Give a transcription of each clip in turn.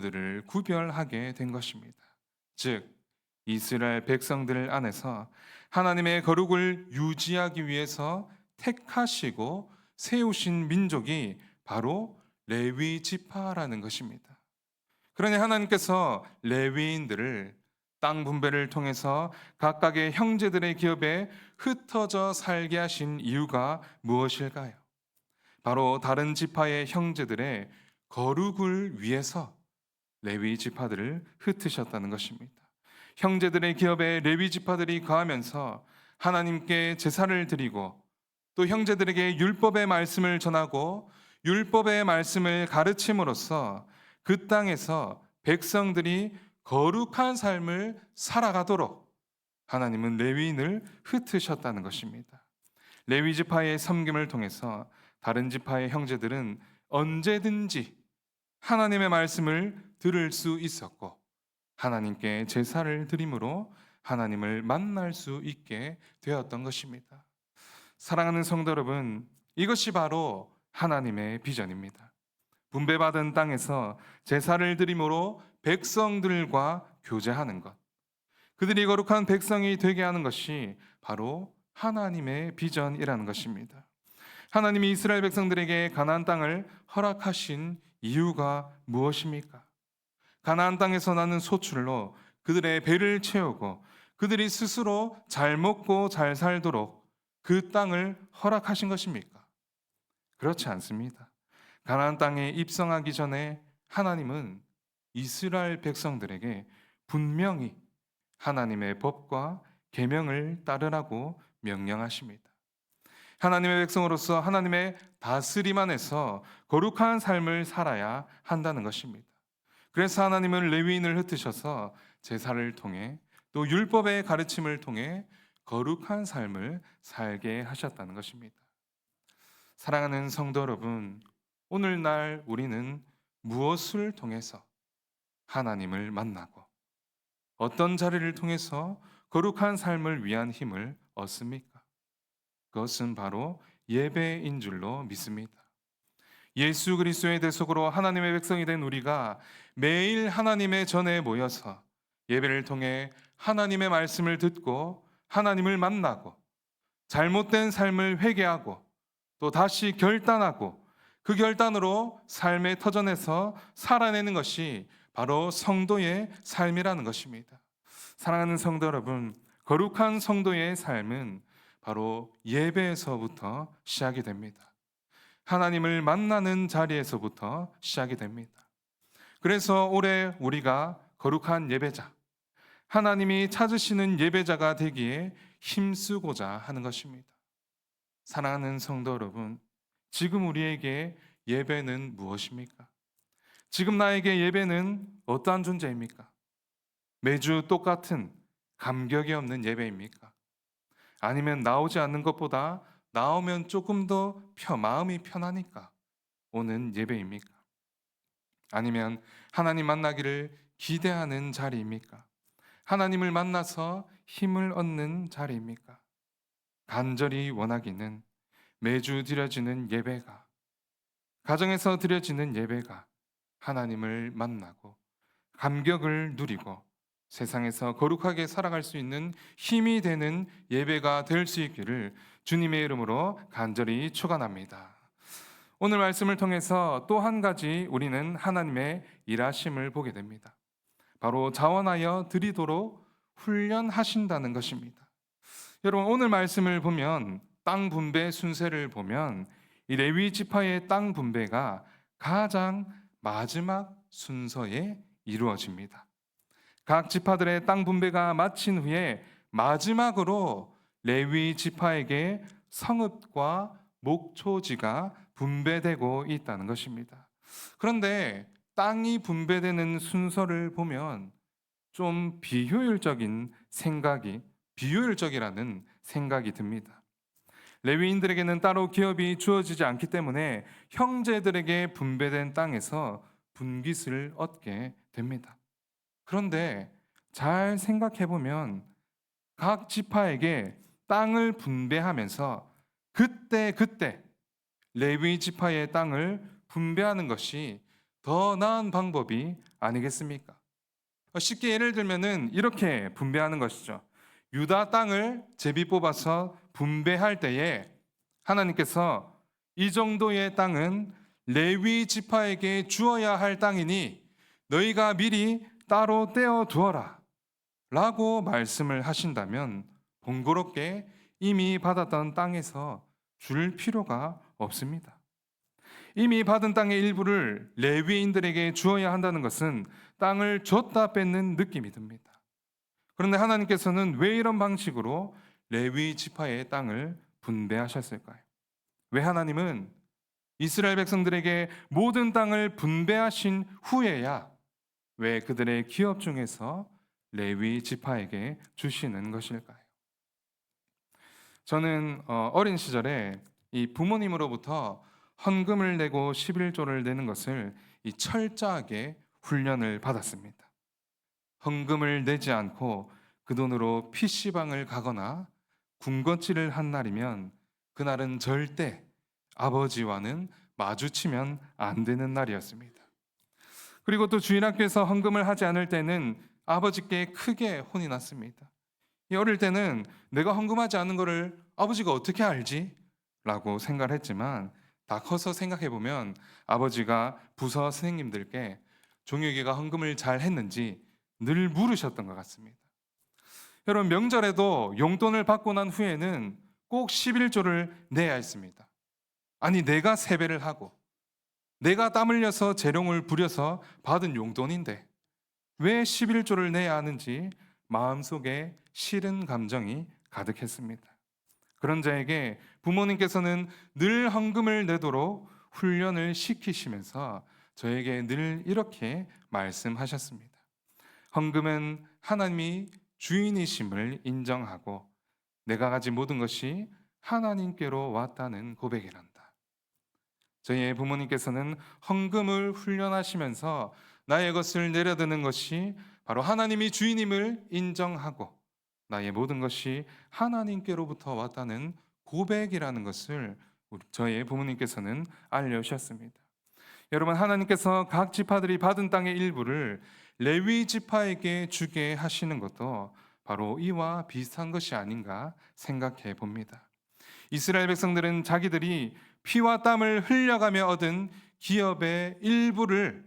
그들을 구별하게 된 것입니다. 즉, 이스라엘 백성들 안에서 하나님의 거룩을 유지하기 위해서 택하시고 세우신 민족이 바로 레위 지파라는 것입니다. 그러니 하나님께서 레위인들을 땅 분배를 통해서 각각의 형제들의 기업에 흩어져 살게 하신 이유가 무엇일까요? 바로 다른 지파의 형제들의 거룩을 위해서 레위 지파들을 흩으셨다는 것입니다. 형제들의 기업에 레위 지파들이 거하면서 하나님께 제사를 드리고 또 형제들에게 율법의 말씀을 전하고 율법의 말씀을 가르침으로써 그 땅에서 백성들이 거룩한 삶을 살아가도록 하나님은 레위인을 흩으셨다는 것입니다. 레위 지파의 섬김을 통해서 다른 지파의 형제들은 언제든지 하나님의 말씀을 들을 수 있었고 하나님께 제사를 드림으로 하나님을 만날 수 있게 되었던 것입니다. 사랑하는 성도 여러분, 이것이 바로 하나님의 비전입니다. 분배받은 땅에서 제사를 드림으로 백성들과 교제하는 것, 그들이 거룩한 백성이 되게 하는 것이 바로 하나님의 비전이라는 것입니다. 하나님이 이스라엘 백성들에게 가나안 땅을 허락하신 이유가 무엇입니까? 가나안 땅에서 나는 소출로 그들의 배를 채우고 그들이 스스로 잘 먹고 잘 살도록 그 땅을 허락하신 것입니까? 그렇지 않습니다. 가나안 땅에 입성하기 전에 하나님은 이스라엘 백성들에게 분명히 하나님의 법과 계명을 따르라고 명령하십니다. 하나님의 백성으로서 하나님의 다스림 안에서 거룩한 삶을 살아야 한다는 것입니다. 그래서 하나님은 레위인을 흩으셔서 제사를 통해 또 율법의 가르침을 통해 거룩한 삶을 살게 하셨다는 것입니다. 사랑하는 성도 여러분, 오늘날 우리는 무엇을 통해서 하나님을 만나고 어떤 자리를 통해서 거룩한 삶을 위한 힘을 얻습니까? 그것은 바로 예배인 줄로 믿습니다. 예수 그리스도의 대속으로 하나님의 백성이 된 우리가 매일 하나님의 전에 모여서 예배를 통해 하나님의 말씀을 듣고 하나님을 만나고 잘못된 삶을 회개하고 또 다시 결단하고 그 결단으로 삶의 터전에서 살아내는 것이 바로 성도의 삶이라는 것입니다. 사랑하는 성도 여러분, 거룩한 성도의 삶은 바로 예배에서부터 시작이 됩니다. 하나님을 만나는 자리에서부터 시작이 됩니다. 그래서 올해 우리가 거룩한 예배자, 하나님이 찾으시는 예배자가 되기에 힘쓰고자 하는 것입니다. 사랑하는 성도 여러분, 지금 우리에게 예배는 무엇입니까? 지금 나에게 예배는 어떠한 존재입니까? 매주 똑같은 감격이 없는 예배입니까? 아니면 나오지 않는 것보다 나오면 조금 더 마음이 편하니까 오는 예배입니까? 아니면 하나님 만나기를 기대하는 자리입니까? 하나님을 만나서 힘을 얻는 자리입니까? 간절히 원하기는 매주 드려지는 예배가, 가정에서 드려지는 예배가 하나님을 만나고 감격을 누리고 세상에서 거룩하게 살아갈 수 있는 힘이 되는 예배가 될 수 있기를 주님의 이름으로 간절히 축원합니다. 오늘 말씀을 통해서 또 한 가지 우리는 하나님의 일하심을 보게 됩니다. 바로 자원하여 드리도록 훈련하신다는 것입니다. 여러분, 오늘 말씀을 보면 땅 분배 순서를 보면 이 레위 지파의 땅 분배가 가장 마지막 순서에 이루어집니다. 각 지파들의 땅 분배가 마친 후에 마지막으로 레위 지파에게 성읍과 목초지가 분배되고 있다는 것입니다. 그런데 땅이 분배되는 순서를 보면 좀 비효율적이라는 생각이 듭니다. 레위인들에게는 따로 기업이 주어지지 않기 때문에 형제들에게 분배된 땅에서 분깃을 얻게 됩니다. 그런데 잘 생각해 보면 각 지파에게 땅을 분배하면서 그때 레위 지파의 땅을 분배하는 것이 더 나은 방법이 아니겠습니까? 쉽게 예를 들면은 이렇게 분배하는 것이죠. 유다 땅을 제비 뽑아서 분배할 때에 하나님께서 이 정도의 땅은 레위 지파에게 주어야 할 땅이니 너희가 미리 따로 떼어 두어라 라고 말씀을 하신다면 번거롭게 이미 받았던 땅에서 줄 필요가 없습니다. 이미 받은 땅의 일부를 레위인들에게 주어야 한다는 것은 땅을 줬다 뺏는 느낌이 듭니다. 그런데 하나님께서는 왜 이런 방식으로 레위 지파의 땅을 분배하셨을까요? 왜 하나님은 이스라엘 백성들에게 모든 땅을 분배하신 후에야 왜 그들의 기업 중에서 레위 지파에게 주시는 것일까요? 저는 어린 시절에 이 부모님으로부터 헌금을 내고 11조를 내는 것을 이 철저하게 훈련을 받았습니다. 헌금을 내지 않고 그 돈으로 PC방을 가거나 군것질을 한 날이면 그날은 절대 아버지와는 마주치면 안 되는 날이었습니다. 그리고 또 주일학교에서 헌금을 하지 않을 때는 아버지께 크게 혼이 났습니다. 어릴 때는 내가 헌금하지 않은 거를 아버지가 어떻게 알지? 라고 생각을 했지만 다 커서 생각해 보면 아버지가 부서 선생님들께 종혁이가 헌금을 잘 했는지 늘 물으셨던 것 같습니다. 여러분, 명절에도 용돈을 받고 난 후에는 꼭 11조를 내야 했습니다. 아니, 내가 세배를 하고 내가 땀 흘려서 재롱을 부려서 받은 용돈인데 왜 11조를 내야 하는지 마음속에 싫은 감정이 가득했습니다. 그런 자에게 부모님께서는 늘 헌금을 내도록 훈련을 시키시면서 저에게 늘 이렇게 말씀하셨습니다. 헌금은 하나님이 주인이심을 인정하고 내가 가진 모든 것이 하나님께로 왔다는 고백이란다. 저희의 부모님께서는 헌금을 훈련하시면서 나의 것을 내려드는 것이 바로 하나님이 주인임을 인정하고 나의 모든 것이 하나님께로부터 왔다는 고백이라는 것을 저희의 부모님께서는 알려주셨습니다. 여러분, 하나님께서 각 지파들이 받은 땅의 일부를 레위 지파에게 주게 하시는 것도 바로 이와 비슷한 것이 아닌가 생각해 봅니다. 이스라엘 백성들은 자기들이 피와 땀을 흘려가며 얻은 기업의 일부를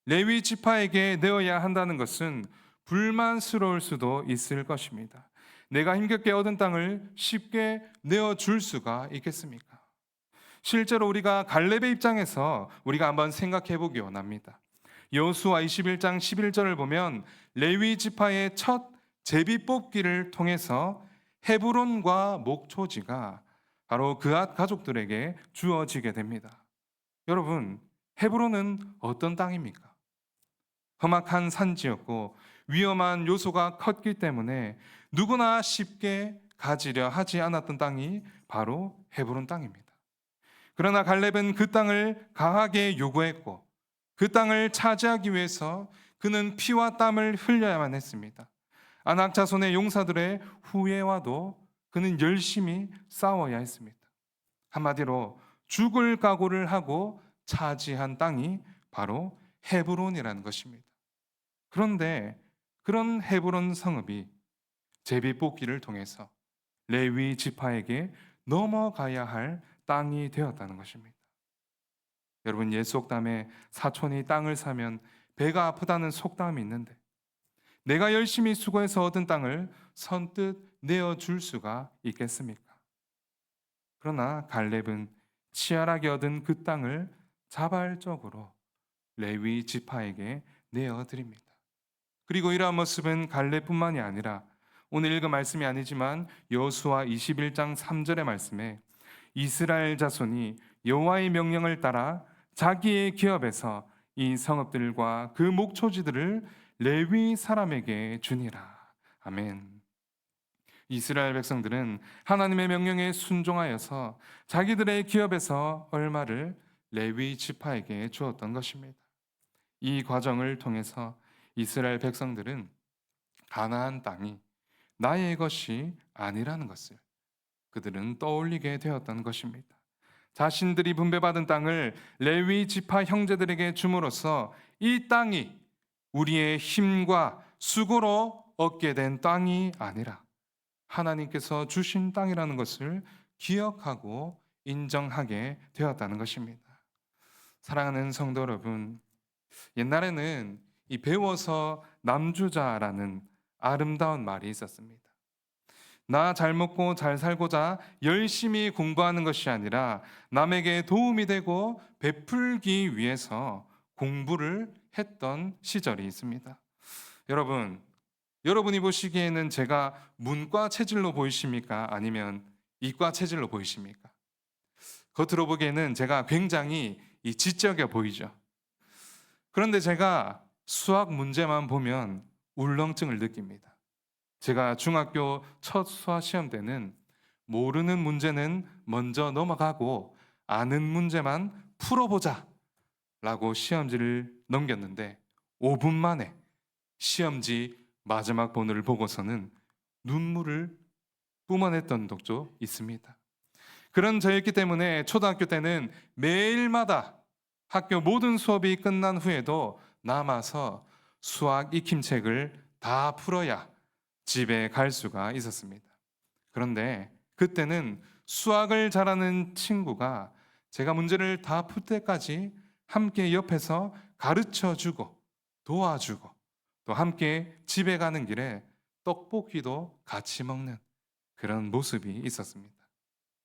레위 지파에게 내어야 한다는 것은 불만스러울 수도 있을 것입니다. 내가 힘겹게 얻은 땅을 쉽게 내어줄 수가 있겠습니까? 실제로 우리가 갈렙의 입장에서 우리가 한번 생각해 보기 원합니다. 여호수아 21장 11절을 보면 레위 지파의 첫 제비 뽑기를 통해서 헤브론과 목초지가 바로 그앗 가족들에게 주어지게 됩니다. 여러분, 헤브론은 어떤 땅입니까? 험악한 산지였고 위험한 요소가 컸기 때문에 누구나 쉽게 가지려 하지 않았던 땅이 바로 헤브론 땅입니다. 그러나 갈렙은 그 땅을 강하게 요구했고 그 땅을 차지하기 위해서 그는 피와 땀을 흘려야만 했습니다. 아낙 자손의 용사들의 후예와도 그는 열심히 싸워야 했습니다. 한마디로 죽을 각오를 하고 차지한 땅이 바로 헤브론이라는 것입니다. 그런데 그런 헤브론 성읍이 제비뽑기를 통해서 레위 지파에게 넘어가야 할 땅이 되었다는 것입니다. 여러분, 옛 속담에 사촌이 땅을 사면 배가 아프다는 속담이 있는데 내가 열심히 수고해서 얻은 땅을 선뜻 내어줄 수가 있겠습니까? 그러나 갈렙은 치열하게 얻은 그 땅을 자발적으로 레위 지파에게 내어드립니다. 그리고 이러한 모습은 갈렙뿐만이 아니라 오늘 읽은 말씀이 아니지만 여호수아 21장 3절의 말씀에 이스라엘 자손이 여호와의 명령을 따라 자기의 기업에서 이 성읍들과 그 목초지들을 레위 사람에게 주니라. 아멘. 이스라엘 백성들은 하나님의 명령에 순종하여서 자기들의 기업에서 얼마를 레위 지파에게 주었던 것입니다. 이 과정을 통해서 이스라엘 백성들은 가나안 땅이 나의 것이 아니라는 것을 그들은 떠올리게 되었던 것입니다. 자신들이 분배받은 땅을 레위 지파 형제들에게 줌으로써 이 땅이 우리의 힘과 수고로 얻게 된 땅이 아니라 하나님께서 주신 땅이라는 것을 기억하고 인정하게 되었다는 것입니다. 사랑하는 성도 여러분, 옛날에는 이 배워서 남주자라는 아름다운 말이 있었습니다. 나 잘 먹고 잘 살고자 열심히 공부하는 것이 아니라 남에게 도움이 되고 베풀기 위해서 공부를 했던 시절이 있습니다. 여러분이 보시기에는 제가 문과 체질로 보이십니까? 아니면 이과 체질로 보이십니까? 겉으로 보기에는 제가 굉장히 지적해 보이죠. 그런데 제가 수학 문제만 보면 울렁증을 느낍니다. 제가 중학교 첫 수학 시험 때는 모르는 문제는 먼저 넘어가고 아는 문제만 풀어보자 라고 시험지를 넘겼는데 5분 만에 시험지 마지막 번호를 보고서는 눈물을 뿜어냈던 적도 있습니다. 그런 저였기 때문에 초등학교 때는 매일마다 학교 모든 수업이 끝난 후에도 남아서 수학 익힘책을 다 풀어야 집에 갈 수가 있었습니다. 그런데 그때는 수학을 잘하는 친구가 제가 문제를 다 풀 때까지 함께 옆에서 가르쳐주고 도와주고 또 함께 집에 가는 길에 떡볶이도 같이 먹는 그런 모습이 있었습니다.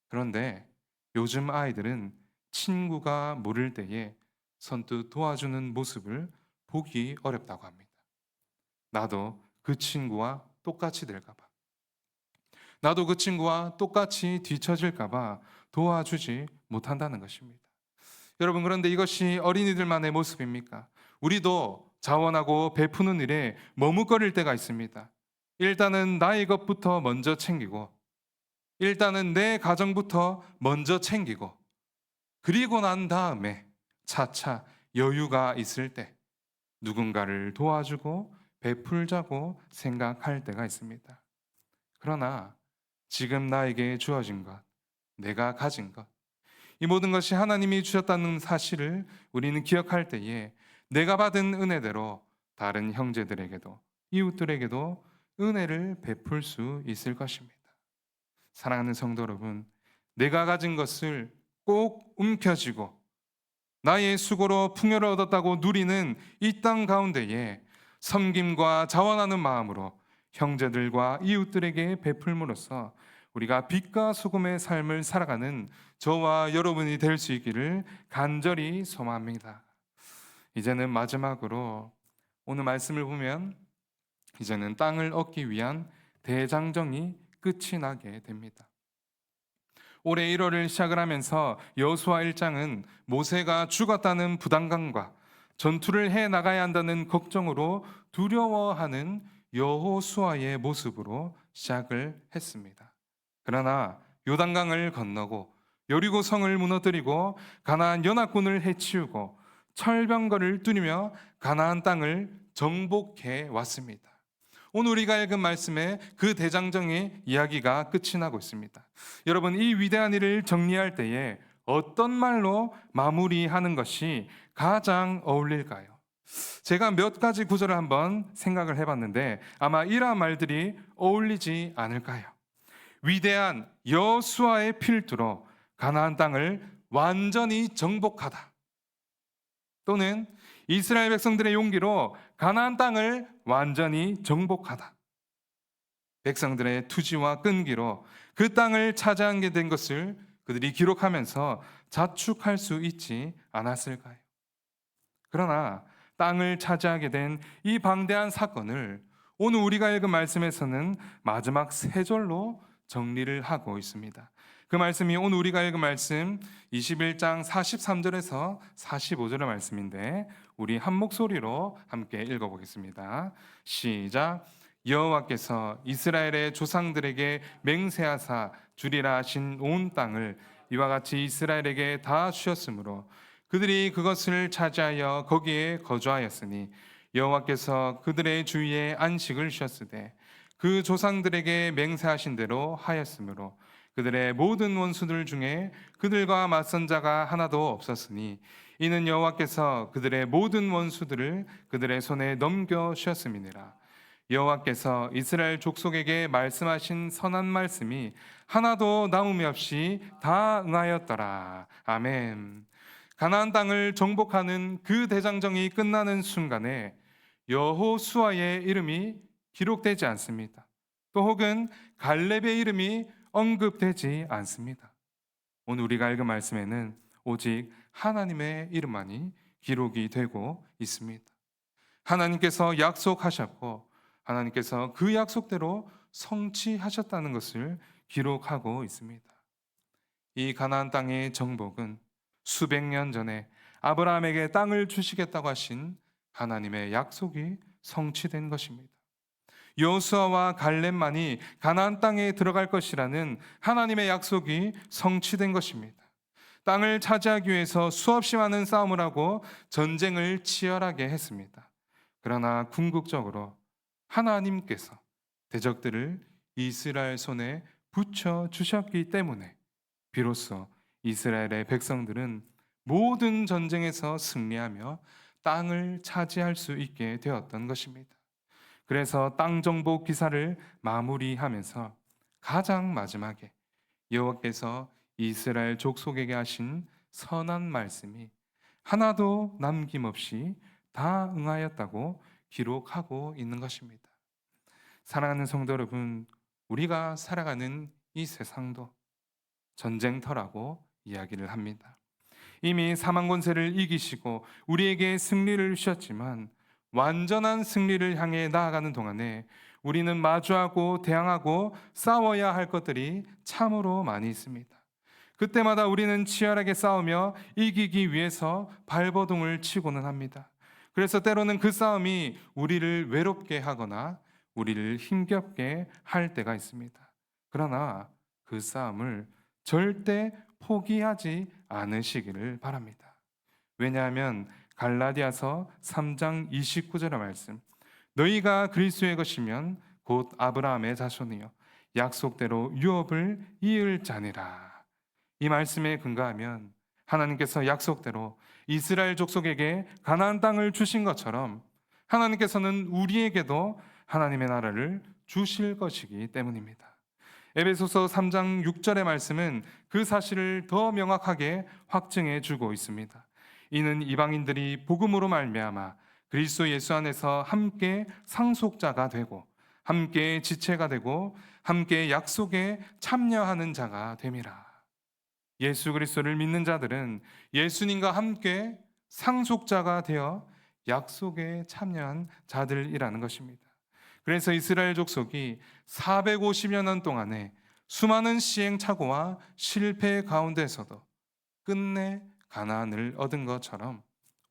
그런데 요즘 아이들은 친구가 모를 때에 선뜻 도와주는 모습을 보기 어렵다고 합니다. 나도 그 친구와 똑같이 될까봐, 나도 그 친구와 똑같이 뒤처질까봐 도와주지 못한다는 것입니다. 여러분, 그런데 이것이 어린이들만의 모습입니까? 우리도 자원하고 베푸는 일에 머뭇거릴 때가 있습니다. 일단은 나의 것부터 먼저 챙기고, 일단은 내 가정부터 먼저 챙기고, 그리고 난 다음에 차차 여유가 있을 때 누군가를 도와주고 베풀자고 생각할 때가 있습니다. 그러나 지금 나에게 주어진 것, 내가 가진 것, 이 모든 것이 하나님이 주셨다는 사실을 우리는 기억할 때에 내가 받은 은혜대로 다른 형제들에게도 이웃들에게도 은혜를 베풀 수 있을 것입니다. 사랑하는 성도 여러분, 내가 가진 것을 꼭 움켜쥐고 나의 수고로 풍요를 얻었다고 누리는 이 땅 가운데에 섬김과 자원하는 마음으로 형제들과 이웃들에게 베풀므로써 우리가 빛과 소금의 삶을 살아가는 저와 여러분이 될 수 있기를 간절히 소망합니다. 이제는 마지막으로 오늘 말씀을 보면 이제는 땅을 얻기 위한 대장정이 끝이 나게 됩니다. 올해 1월을 시작을 하면서 여호수아 1장은 모세가 죽었다는 부담감과 전투를 해 나가야 한다는 걱정으로 두려워하는 여호수아의 모습으로 시작을 했습니다. 그러나 요단강을 건너고 여리고 성을 무너뜨리고 가나안 연합군을 해치우고 철병거를 뚫으며 가나안 땅을 정복해 왔습니다. 오늘 우리가 읽은 말씀에 그 대장정의 이야기가 끝이 나고 있습니다. 여러분, 이 위대한 일을 정리할 때에 어떤 말로 마무리하는 것이 가장 어울릴까요? 제가 몇 가지 구절을 한번 생각을 해봤는데 아마 이러한 말들이 어울리지 않을까요? 위대한 여호수아의 필두로 가나안 땅을 완전히 정복하다, 또는 이스라엘 백성들의 용기로 가나안 땅을 완전히 정복하다. 백성들의 투지와 끈기로 그 땅을 차지하게 된 것을 그들이 기록하면서 자축할 수 있지 않았을까요? 그러나 땅을 차지하게 된 이 방대한 사건을 오늘 우리가 읽은 말씀에서는 마지막 세 절로 정리를 하고 있습니다. 그 말씀이 오늘 우리가 읽은 말씀 21장 43절에서 45절의 말씀인데 우리 한 목소리로 함께 읽어보겠습니다. 시작. 여호와께서 이스라엘의 조상들에게 맹세하사 주리라 하신 온 땅을 이와 같이 이스라엘에게 다 주셨으므로 그들이 그것을 차지하여 거기에 거주하였으니 여호와께서 그들의 주위에 안식을 쉬었으되 그 조상들에게 맹세하신 대로 하였으므로 그들의 모든 원수들 중에 그들과 맞선 자가 하나도 없었으니 이는 여호와께서 그들의 모든 원수들을 그들의 손에 넘겨 주셨음이니라. 여호와께서 이스라엘 족속에게 말씀하신 선한 말씀이 하나도 남음이 없이 다 응하였더라. 아멘. 가나안 땅을 정복하는 그 대장정이 끝나는 순간에 여호수아의 이름이 기록되지 않습니다. 또 혹은 갈렙의 이름이 언급되지 않습니다. 오늘 우리가 읽은 말씀에는 오직 하나님의 이름만이 기록이 되고 있습니다. 하나님께서 약속하셨고 하나님께서 그 약속대로 성취하셨다는 것을 기록하고 있습니다. 이 가나안 땅의 정복은 수백 년 전에 아브라함에게 땅을 주시겠다고 하신 하나님의 약속이 성취된 것입니다. 여호수아와 갈렙만이 가나안 땅에 들어갈 것이라는 하나님의 약속이 성취된 것입니다. 땅을 차지하기 위해서 수없이 많은 싸움을 하고 전쟁을 치열하게 했습니다. 그러나 궁극적으로 하나님께서 대적들을 이스라엘 손에 붙여 주셨기 때문에 비로소 이스라엘의 백성들은 모든 전쟁에서 승리하며 땅을 차지할 수 있게 되었던 것입니다. 그래서 땅 정복 기사를 마무리하면서 가장 마지막에 여호와께서 이스라엘 족속에게 하신 선한 말씀이 하나도 남김없이 다 응하였다고 기록하고 있는 것입니다. 사랑하는 성도 여러분, 우리가 살아가는 이 세상도 전쟁터라고 이야기를 합니다. 이미 사망 권세를 이기시고 우리에게 승리를 주셨지만 완전한 승리를 향해 나아가는 동안에 우리는 마주하고 대항하고 싸워야 할 것들이 참으로 많이 있습니다. 그때마다 우리는 치열하게 싸우며 이기기 위해서 발버둥을 치고는 합니다. 그래서 때로는 그 싸움이 우리를 외롭게 하거나 우리를 힘겹게 할 때가 있습니다. 그러나 그 싸움을 절대 포기하지 않으시기를 바랍니다. 왜냐하면 갈라디아서 3장 29절의 말씀, 너희가 그리스도의 것이면 곧 아브라함의 자손이요 약속대로 유업을 이을 자니라. 이 말씀에 근거하면 하나님께서 약속대로 이스라엘 족속에게 가나안 땅을 주신 것처럼 하나님께서는 우리에게도 하나님의 나라를 주실 것이기 때문입니다. 에베소서 3장 6절의 말씀은 그 사실을 더 명확하게 확증해 주고 있습니다. 이는 이방인들이 복음으로 말미암아 그리스도 예수 안에서 함께 상속자가 되고 함께 지체가 되고 함께 약속에 참여하는 자가 됨이라. 예수 그리스도를 믿는 자들은 예수님과 함께 상속자가 되어 약속에 참여한 자들이라는 것입니다. 그래서 이스라엘 족속이 450여 년 동안에 수많은 시행착오와 실패 가운데서도 끝내 가나안을 얻은 것처럼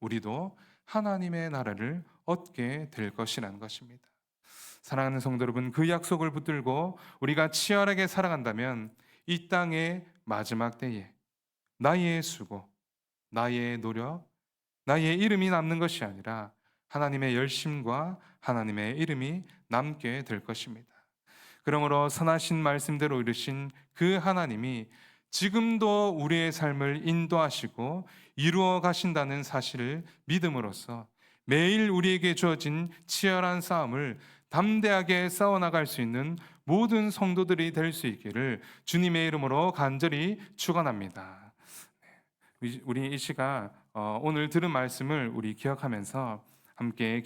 우리도 하나님의 나라를 얻게 될 것이라는 것입니다. 사랑하는 성도 여러분, 그 약속을 붙들고 우리가 치열하게 살아간다면 이 땅의 마지막 때에 나의 수고, 나의 노력, 나의 이름이 남는 것이 아니라 하나님의 열심과 하나님의 이름이 남게 될 것입니다. 그러므로 선하신 말씀대로 이루신 그 하나님이 지금도 우리의 삶을 인도하시고 이루어 가신다는 사실을 믿음으로써 매일 우리에게 주어진 치열한 싸움을 담대하게 싸워나갈 수 있는 모든 성도들이 될 수 있기를 주님의 이름으로 간절히 축원합니다. 우리 이 시간 오늘 들은 말씀을 우리 기억하면서 함께